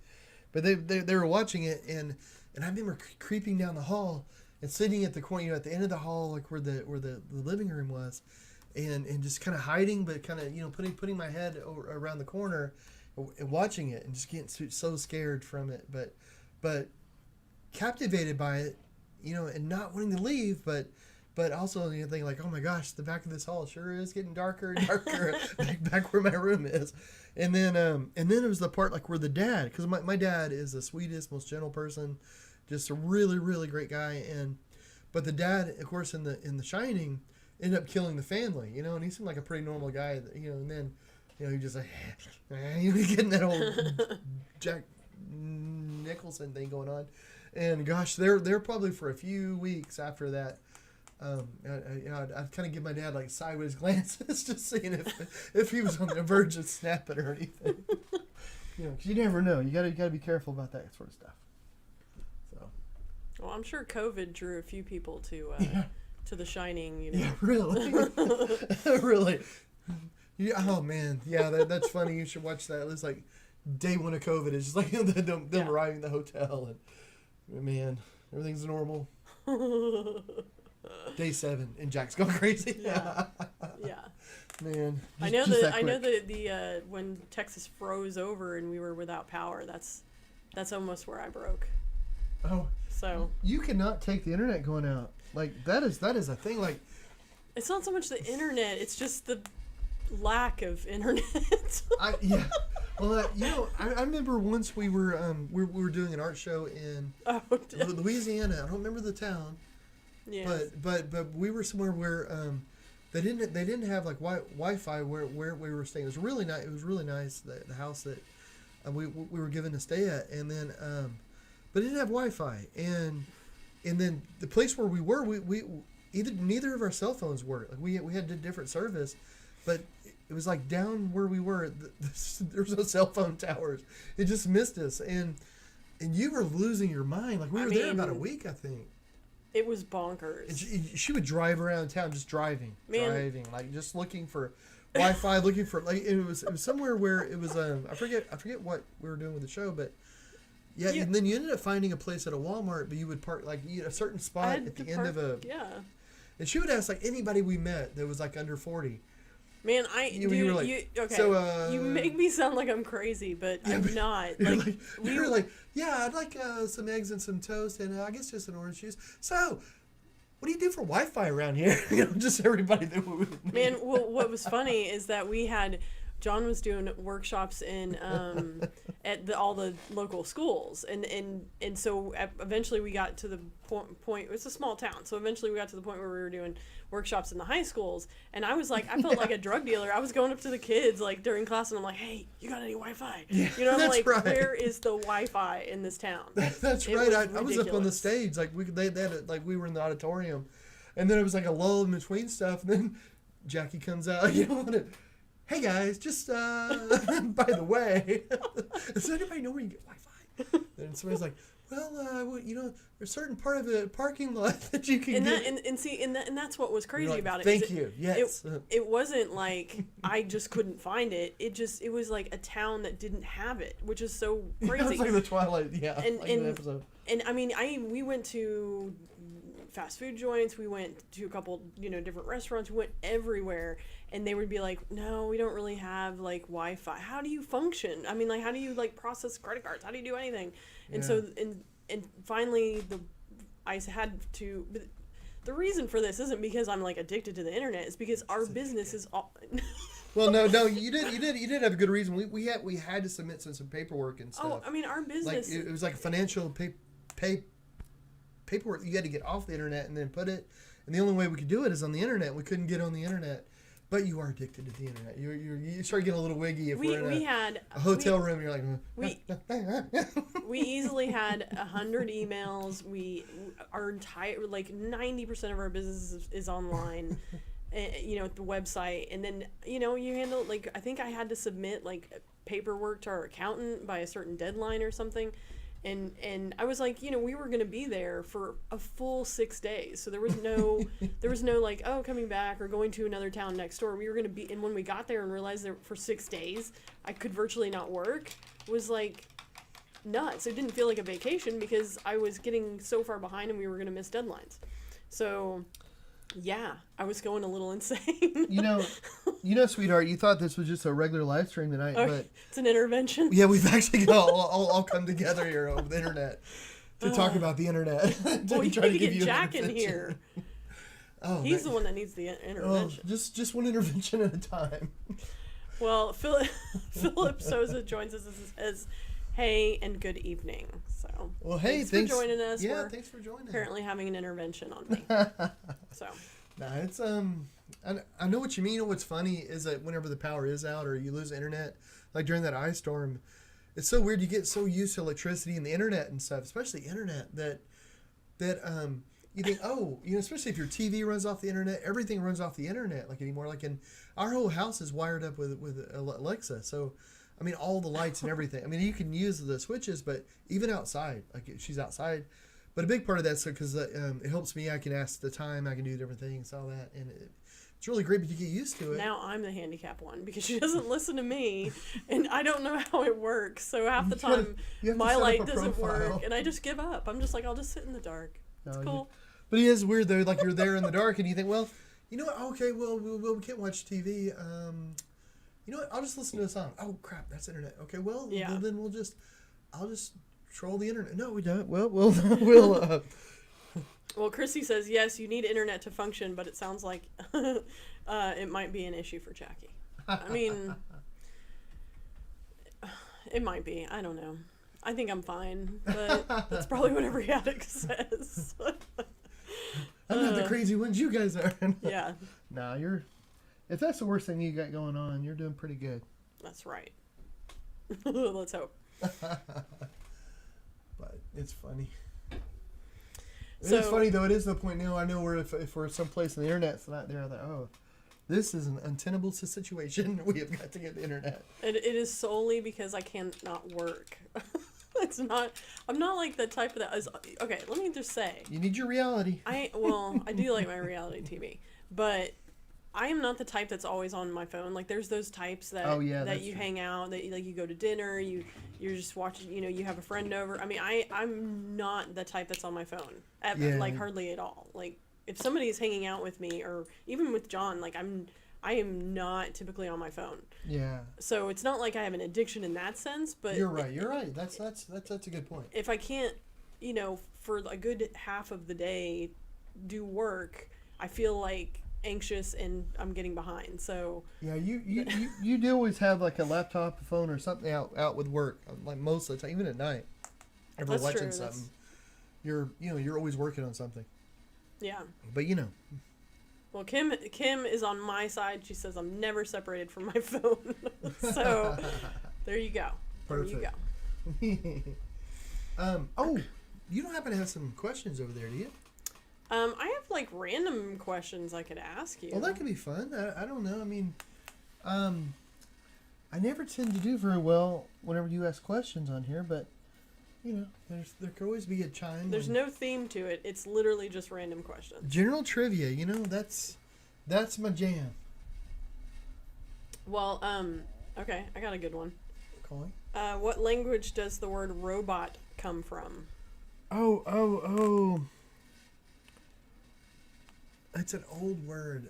But they were watching it, and I remember creeping down the hall and sitting at the corner, at the end of the hall, like where the living room was, and just kind of hiding, but kind of putting my head around the corner and watching it, and just getting so scared from it, but captivated by it, and not wanting to leave, but But also you think like, oh my gosh, the back of this hall sure is getting darker and darker back where my room is. And then it was the part like where the dad, because my dad is the sweetest, most gentle person, just a really, really great guy. But the dad, of course, in the Shining, ended up killing the family, and he seemed like a pretty normal guy, and then, he just like, getting that old Jack Nicholson thing going on. And gosh, they're probably for a few weeks after that. I'd kind of give my dad like sideways glances, just seeing if he was on the verge of snapping or anything. Because you never know. You gotta be careful about that sort of stuff. So. Well, I'm sure COVID drew a few people to The Shining. Yeah, really, really. Yeah. Oh man, yeah. That's funny. You should watch that. It was like day one of COVID. It's just like them arriving at the hotel and man, everything's normal. Day 7 and Jack's going crazy. Yeah. Man. I know the when Texas froze over and we were without power, that's almost where I broke. Oh. So you cannot take the internet going out. Like that is a thing. Like it's not so much the internet, it's just the lack of internet. Well, I remember once we were doing an art show in Louisiana. I don't remember the town. Yes. But we were somewhere where they didn't have like Wi-Fi where we were staying. It was really nice. It was really nice, the house that we were given to stay at, and then but it didn't have Wi-Fi, and then the place where we were, we neither of our cell phones worked. Like we had a different service, but it was like down where we were. There was no cell phone towers. It just missed us, and you were losing your mind. Like we were there about a week, I think. It was bonkers. She would drive around town just driving, like just looking for Wi-Fi, looking for like it was somewhere where it was I forget what we were doing with the show, but yeah, and then you ended up finding a place at a Walmart, but you would park like a certain spot at the end of a and she would ask like anybody we met that was like under 40. Man, you make me sound like I'm crazy, but I'm not. You were like, yeah, I'd like some eggs and some toast, and I guess just an orange juice. So, what do you do for Wi-Fi around here? Just everybody that we would meet. Man, well, what was funny is that John was doing workshops in at all the local schools, and so eventually we got to the point. It's a small town, so eventually we got to the point where we were doing workshops in the high schools, and I was like, I felt like a drug dealer. I was going up to the kids like during class, and I'm like, hey, you got any Wi-Fi? Yeah, I'm like, right. Where is the Wi-Fi in this town? That's right. I was up on the stage, like they had it, like we were in the auditorium, and then it was like a lull in between stuff, and then Jackie comes out, hey guys, just by the way, does anybody know where you get Wi-Fi? And somebody's like, well, there's a certain part of the parking lot that you can get. And that's what was crazy about it. Thank you. Yes. It wasn't like I just couldn't find it. It was like a town that didn't have it, which is so crazy. It's like the Twilight, an episode. And I mean, we went to fast food joints. We went to a couple, different restaurants. We went everywhere, and they would be like, "No, we don't really have like Wi-Fi. How do you function? I mean, like, how do you like process credit cards? How do you do anything?" And so, and finally, I had to. But the reason for this isn't because I'm like addicted to the internet. It's because our business is all. Well, no, you did have a good reason. We had to submit some paperwork and stuff. Oh, I mean, our business. Like it was like financial paperwork you had to get off the internet and then put it, and the only way we could do it is on the internet. We couldn't get on the internet, but you are addicted to the internet. You start getting a little wiggy if we're in a hotel room. You're like we easily had 100 emails. Our entire 90% of our business is online. At the website, and then you handle I think I had to submit paperwork to our accountant by a certain deadline or something. And I was like, we were going to be there for a full 6 days. So there was no coming back or going to another town next door. We were going to be, and when we got there and realized that for 6 days, I could virtually not work, was like nuts. It didn't feel like a vacation because I was getting so far behind and we were going to miss deadlines. So yeah, I was going a little insane. Sweetheart, you thought this was just a regular live stream tonight, but it's an intervention. Yeah, we've actually all come together here over the internet to talk about the internet. Well, you need to get Jack in here. Oh, He's the one that needs the intervention. Just one intervention at a time. Well, Philip Souza joins us as hey and good evening. So, well, hey, thanks for joining us. Yeah, thanks for joining. Apparently having an intervention on me. So, nah, it's I know what you mean. What's funny is that whenever the power is out or you lose internet, like during that ice storm, it's so weird. You get so used to electricity and the internet and stuff, especially internet, that you think, oh, especially if your TV runs off the internet, everything runs off the internet like anymore. Like our whole house is wired up with Alexa, so I mean all the lights and everything. I mean you can use the switches, but even outside, like she's outside. But a big part of that's because it helps me. I can ask the time, I can do different things, all that, and it's really great. But you get used to it. Now I'm the handicap one because she doesn't listen to me, and I don't know how it works. So half the time my light doesn't work, and I just give up. I'm just like, I'll just sit in the dark. It's cool. But it is weird though. Like you're there in the dark, and you think, well, you know what? Okay, well, we can't watch TV. You know what? I'll just listen to a song. Oh crap, that's internet. Okay, well, then I'll just troll the internet. No, we don't. Well, we'll. Well, Chrissy says yes. You need internet to function, but it sounds like it might be an issue for Jackie. I mean, it might be. I don't know. I think I'm fine, but that's probably what every addict says. I'm not the crazy ones you guys are. Yeah. Nah, if that's the worst thing you got going on, you're doing pretty good. That's right. Let's hope. But it's funny. It's funny though. It is the point now. I know if we're someplace and the internet's not there, I'm like, oh, this is an untenable situation. We have got to get the internet. It is solely because I cannot work. It's not. I'm not like the type that is. Okay, let me just say. You need your reality. I do like my reality TV, but I am not the type that's always on my phone. Like there's those types that you hang out, that like you go to dinner, you're just watching. You have a friend over. I mean, I'm not the type that's on my phone like hardly at all. Like if somebody is hanging out with me, or even with John, like I am not typically on my phone. Yeah. So it's not like I have an addiction in that sense, but you're right. That's a good point. If I can't, for a good half of the day do work, I feel like anxious and I'm getting behind. So yeah, you do always have like a laptop, a phone, or something out with work. Like most of the time, even at night, if we're watching something, you're always working on something. Yeah. But Well, Kim is on my side. She says I'm never separated from my phone. So there you go. Perfect. There you go. Oh, you don't happen to have some questions over there, do you? I have like random questions I could ask you. Well, that could be fun. I don't know. I mean, I never tend to do very well whenever you ask questions on here, but there could always be a chime. There's no theme to it. It's literally just random questions. General trivia, that's my jam. Well, okay, I got a good one. Calling. What language does the word robot come from? Oh. It's an old word.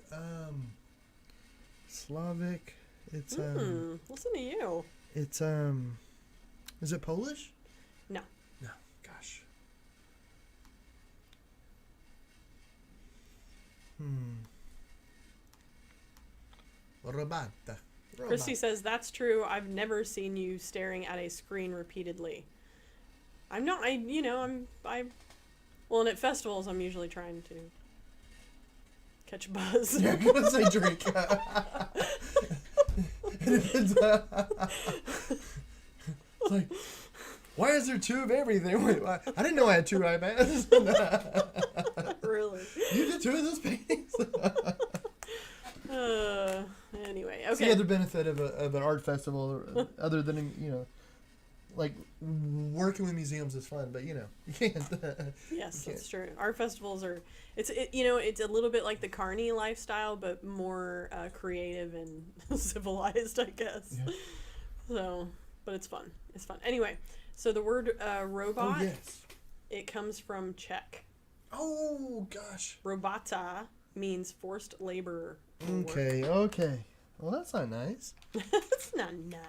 Slavic. It's listen to you. It's is it Polish? No. Gosh. Robot. Christy says that's true. I've never seen you staring at a screen repeatedly. I'm not. Well, and at festivals, I'm usually trying to catch a buzz. Yeah, I'm gonna say drink. It's like, why is there two of everything? Wait, I didn't know I had two iPads. Really? You did two of those paintings? Anyway, okay. It's the other benefit of an art festival, other than, like working with museums is fun, but you can't. Yes, that's true. Art festivals are, it's a little bit like the carny lifestyle, but more creative and civilized, I guess. Yeah. So, but it's fun. It's fun. Anyway, so the word robot, it comes from Czech. Oh gosh. Robota means forced labor. Okay. Well, that's not nice. That's not nice.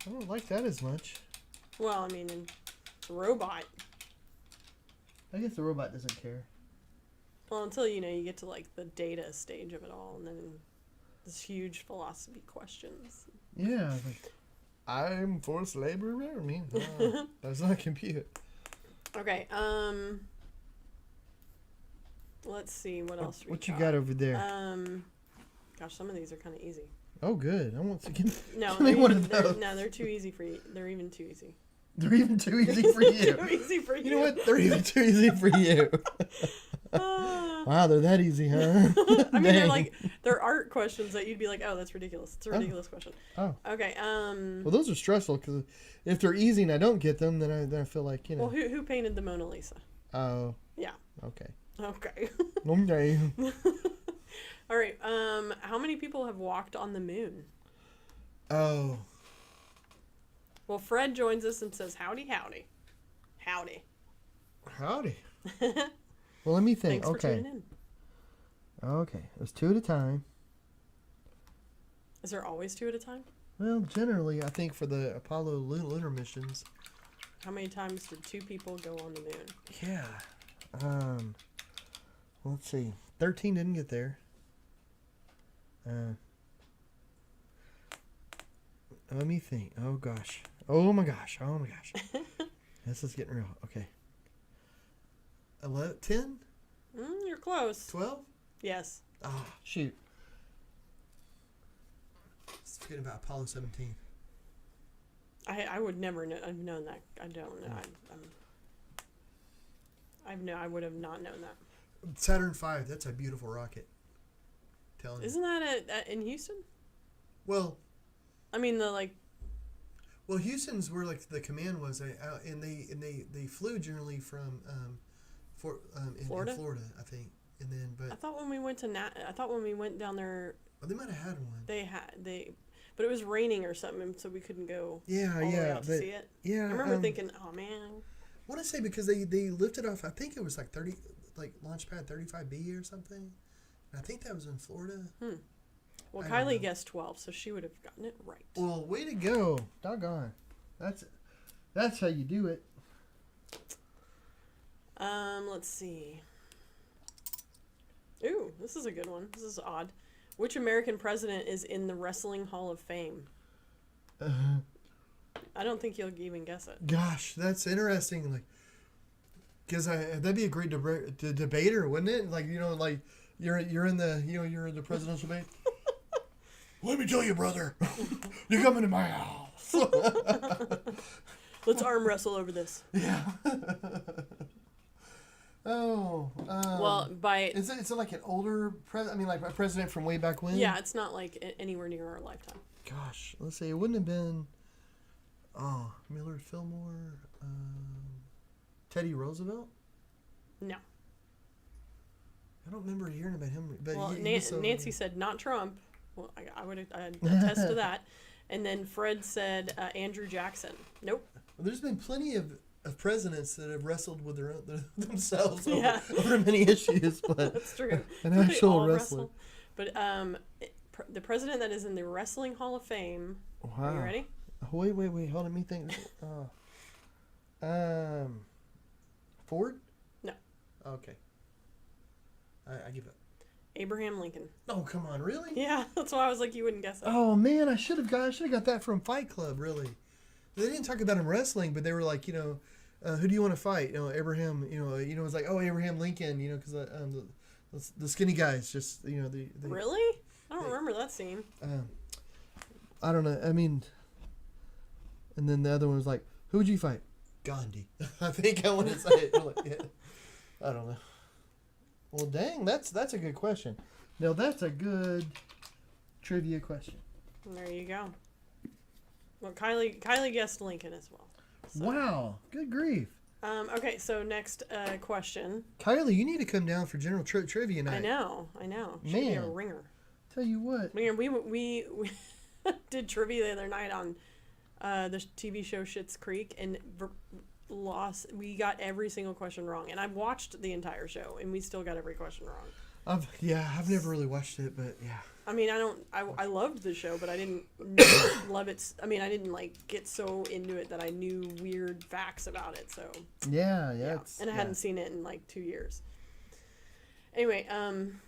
I don't like that as much. Well, I mean, robot. I guess the robot doesn't care. Well, until, you get to, like, the data stage of it all, and then this huge philosophy questions. Yeah, like, I'm forced labor. I mean, does not compute. Okay, let's see, what else What you got over there? Gosh, some of these are kind of easy. Oh, good. I want to give No, me one of those. No, they're too easy for you. They're even too easy. They're even too easy for you. Too easy for you. You know what? They're even too easy for you. Wow, they're that easy, huh? I mean, they're art questions that you'd be like, oh, that's ridiculous. It's a ridiculous question. Oh. Okay. Well, those are stressful because if they're easy and I don't get them, then I feel like, Well, who painted the Mona Lisa? Oh. Yeah. Okay. Okay. Okay. All right. How many people have walked on the moon? Oh. Well, Fred joins us and says, howdy, howdy. Howdy. Howdy. Well, let me think. Thanks for tuning in. Okay. It was 2 at a time. Is there always 2 at a time? Well, generally, I think for the Apollo lunar missions. How many times did 2 people go on the moon? Yeah. Let's see. 13 didn't get there. Let me think. Oh, gosh. Oh, my gosh. Oh, my gosh. This is getting real. Okay. 11, 10? You're close. 12? Yes. Ah, shoot. Just forgetting about Apollo 17. I would never have known that. I don't know. I would have not known that. Saturn V, that's a beautiful rocket. Telling you. Isn't that in Houston? Well, I mean well, Houston's where like the command was, and they flew generally from in Florida, I think, and then but I thought when we went down there, well, they might have had one. But it was raining or something, so we couldn't go. Yeah, all the way out to see it. Yeah, I remember thinking, oh man. I want to say because they lifted off. I think it was like 30, like launch pad 35B or something. And I think that was in Florida. Well, Kylie guessed 12, so she would have gotten it right. Well, way to go. Doggone. That's how you do it. Let's see. Ooh, this is a good one. This is odd. Which American president is in the Wrestling Hall of Fame? I don't think you'll even guess it. Gosh, that's interesting. Like, because that'd be a great debater, wouldn't it? Like, like you're in the presidential debate. Let me tell you, brother, you're coming to my house. Let's arm wrestle over this. Yeah. Oh. Well, Is it like an older president? I mean, like a president from way back when? Yeah, it's not like anywhere near our lifetime. Gosh, let's see. It wouldn't have been. Oh, Millard Fillmore, Teddy Roosevelt. No. I don't remember hearing about him. But well, Nancy said not Trump. Well, I would attest to that. And then Fred said Andrew Jackson. Nope. Well, there's been plenty of presidents that have wrestled with themselves over many issues. But that's true. An actual wrestler. But the president that is in the Wrestling Hall of Fame. Wow. Are you ready? Wait. Hold on. Let me think. Ford? No. Okay. I give up. Abraham Lincoln. Oh, come on, really? Yeah, that's why I was like, you wouldn't guess it. Oh man, I should have got that from Fight Club. Really, they didn't talk about him wrestling, but they were like, who do you want to fight? Abraham. It was like, oh, Abraham Lincoln. Because the skinny guys, just the. Really? I don't remember that scene. I don't know. I mean, and then the other one was like, who would you fight? Gandhi. I think I want to say it. Like, yeah. I don't know. Well, dang, that's a good question. Now, that's a good trivia question. There you go. Well, Kylie guessed Lincoln as well. So. Wow, good grief. Okay, so next question. Kylie, you need to come down for general trivia night. I know. Should Man, be a ringer. Tell you what. Man, we did trivia the other night on the TV show Schitt's Creek, and we got every single question wrong, and I've watched the entire show and we still got every question wrong. I've never really watched it, but yeah. I mean, I loved the show, but I didn't love it. I mean, I didn't get so into it that I knew weird facts about it. So yeah. and I hadn't seen it in 2 years. Anyway, Man,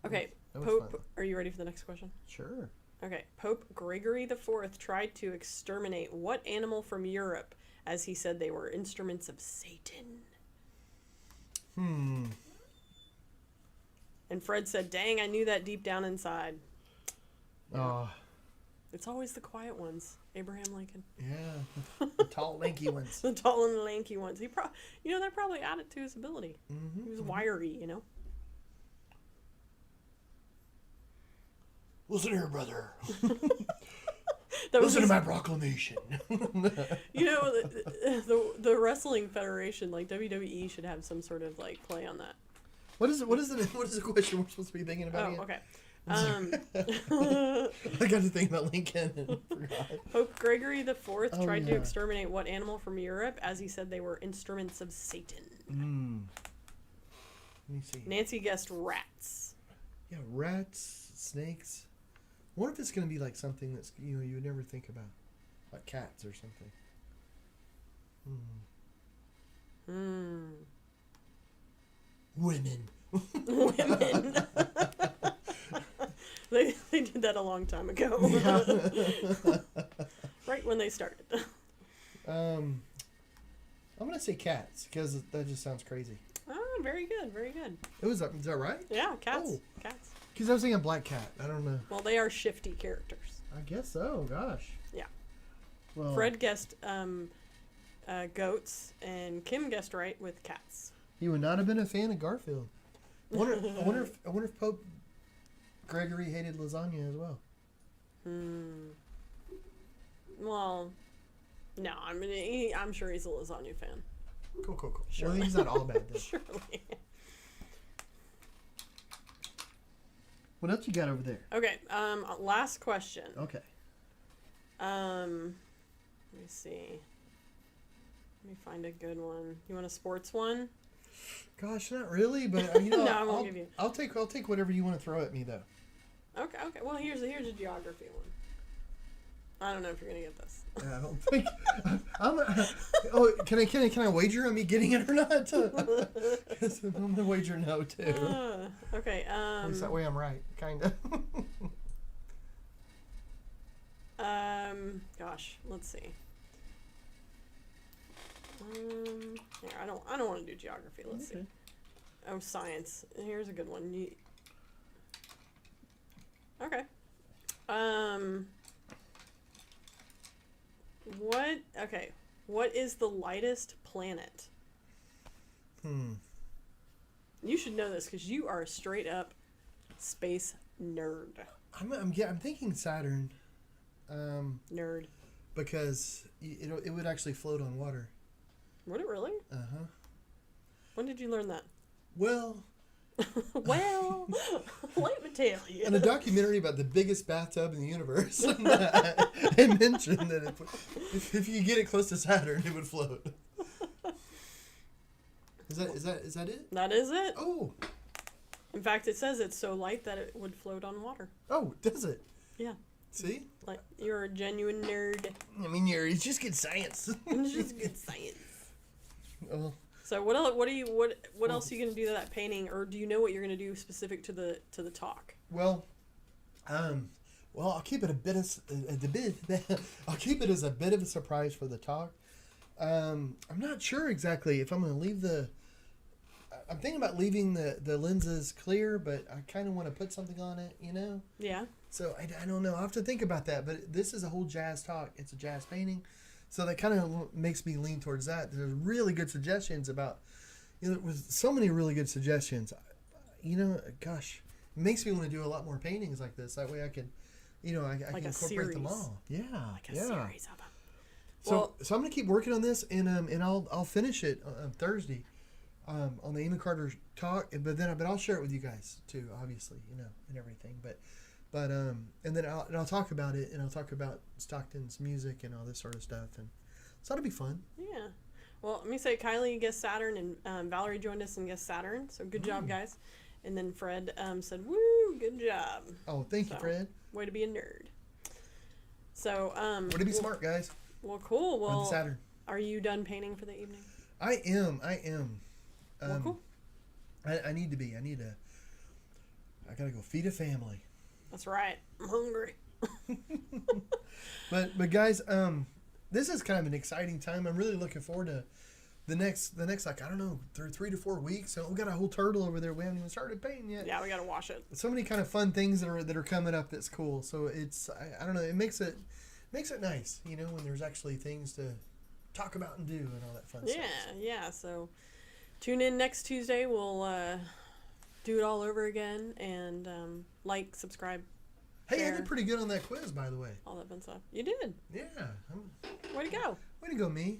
okay, that was Pope, fun. are you ready for the next question? Sure. Okay, Pope Gregory IV tried to exterminate what animal from Europe, as he said they were instruments of Satan? And Fred said, dang, I knew that deep down inside. Oh. It's always the quiet ones. Abraham Lincoln. Yeah. The tall, lanky ones. The tall and lanky ones. That probably added to his ability. Mm-hmm. He was wiry, Listen here, brother. That Listen to my proclamation. The Wrestling Federation, like WWE, should have some sort of like play on that. What is the question we're supposed to be thinking about? Oh, okay. I got to think about Lincoln and forgot. Pope Gregory IV tried to yeah. exterminate what animal from Europe, as he said they were instruments of Satan. Let me see. Nancy guessed rats. Yeah, rats, snakes. I wonder if it's going to be like something that's you would never think about, like cats or something. Women. Women. They did that a long time ago. Yeah. Right when they started. I'm going to say cats because that just sounds crazy. Oh, very good, very good. Is that right? Yeah, cats. Oh. Cats. Because I was thinking black cat. I don't know. Well, they are shifty characters. I guess so. Gosh. Yeah. Well, Fred guessed goats, and Kim guessed right with cats. you would not have been a fan of Garfield. I wonder if Pope Gregory hated lasagna as well. Well, no. I mean, I'm sure he's a lasagna fan. Cool. Sure. Well, he's not all bad then. Surely. What else you got over there? Okay. Last question. Okay. Let me see. Let me find a good one. You want a sports one? Gosh, not really, but No, I won't give you. I'll take whatever you want to throw at me though. Okay. Well, here's a geography one. I don't know if you're gonna get this. I don't think. Can I wager on me getting it or not? 'Cause I'm gonna wager no too. Okay. At least that way I'm right, kind of. Gosh, let's see. Here, I don't want to do geography. Let's see. Oh, science. Here's a good one. Okay. What is the lightest planet? You should know this because you are a straight up space nerd. I'm thinking Saturn. Nerd. Because it would actually float on water. Would it really? Uh-huh. When did you learn that? Well, let me tell you. in a documentary about the biggest bathtub in the universe, it mentioned that if you get it close to Saturn, it would float. Is that it? That is it. Oh. In fact, it says it's so light that it would float on water. Oh, does it? Yeah. See? Like, you're a genuine nerd. I mean, it's just good science. It's just good science. Oh. So what else are you gonna do to that painting, or do you know what you're gonna do specific to the talk? Well, I'll keep it I'll keep it as a bit of a surprise for the talk. I'm not sure exactly if I'm gonna leave I'm thinking about leaving the lenses clear, but I kind of want to put something on it, Yeah. So I don't know. I'll have to think about that. But this is a whole jazz talk. It's a jazz painting. So that kind of makes me lean towards that. There's really good suggestions about, with so many really good suggestions. Gosh, it makes me want to do a lot more paintings like this. That way I can, I like can incorporate them all. Yeah. Like a series of them. So I'm gonna keep working on this, and I'll finish it on Thursday, on the Amon Carter talk. But I'll share it with you guys too, obviously, and everything. But and then I'll talk about it, and I'll talk about Stockton's music and all this sort of stuff, and so that'll be fun. Yeah. Well, let me say Kylie guessed Saturn, and Valerie joined us and guessed Saturn. So good job, guys. And then Fred said, "Woo, good job." Oh, thank you, Fred. Way to be a nerd. So way to be smart, guys. Well, cool. Well, Saturn. Are you done painting for the evening? I am. Well, cool. I need to be. I gotta go feed a family. That's right. I'm hungry. But guys, this is kind of an exciting time. I'm really looking forward to the next like, I don't know, 3 to 4 weeks. So we got a whole turtle over there. We haven't even started painting yet. Yeah, we gotta wash it. So many kind of fun things that are coming up. That's cool. So it's I don't know. It makes it nice, when there's actually things to talk about and do and all that fun stuff. Yeah. So tune in next Tuesday. We'll do it all over again, and like, subscribe. Hey, share, I did pretty good on that quiz, by the way. all that fun stuff. You did. Yeah. Way to go. Way to go, me.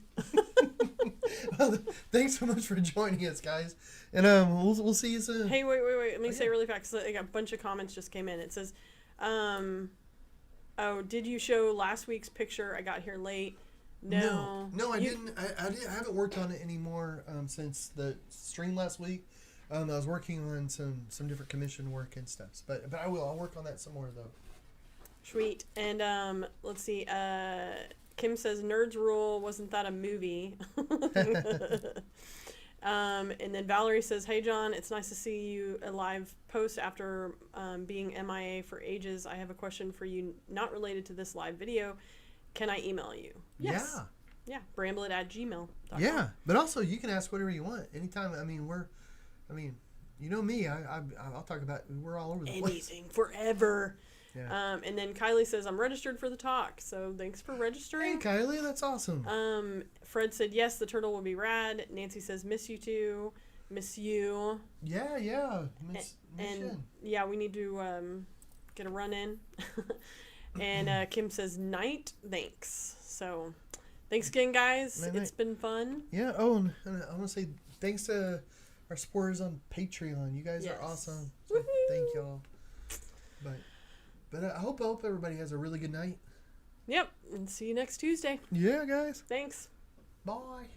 Well, thanks so much for joining us, guys. And we'll see you soon. Hey, wait. Let me say really fast, because a bunch of comments just came in. It says, oh, did you show last week's picture? I got here late. No, I didn't. I haven't worked on it anymore since the stream last week. I was working on some different commission work and stuff. But I will. I'll work on that some more, though. Sweet. And let's see. Kim says, Nerds Rule, wasn't that a movie? And then Valerie says, hey, John, it's nice to see you a live post after being MIA for ages. I have a question for you not related to this live video. Can I email you? Yes. Yeah. Bramblet@gmail.com. Yeah. But also, you can ask whatever you want. Anytime. You know me. I'll talk about, we're all over the place. Anything, forever. Yeah. And then Kylie says, I'm registered for the talk. So thanks for registering. Hey, Kylie, that's awesome. Fred said, yes, the turtle will be rad. Nancy says, miss you too. Miss you. Yeah. Miss you. Yeah, we need to get a run in. And Kim says, night, thanks. So thanks again, guys. It's been fun. Yeah. Oh, and I want to say thanks to our supporters on Patreon. You guys are awesome. So thank y'all. But I hope everybody has a really good night. Yep. And see you next Tuesday. Yeah, guys. Thanks. Bye.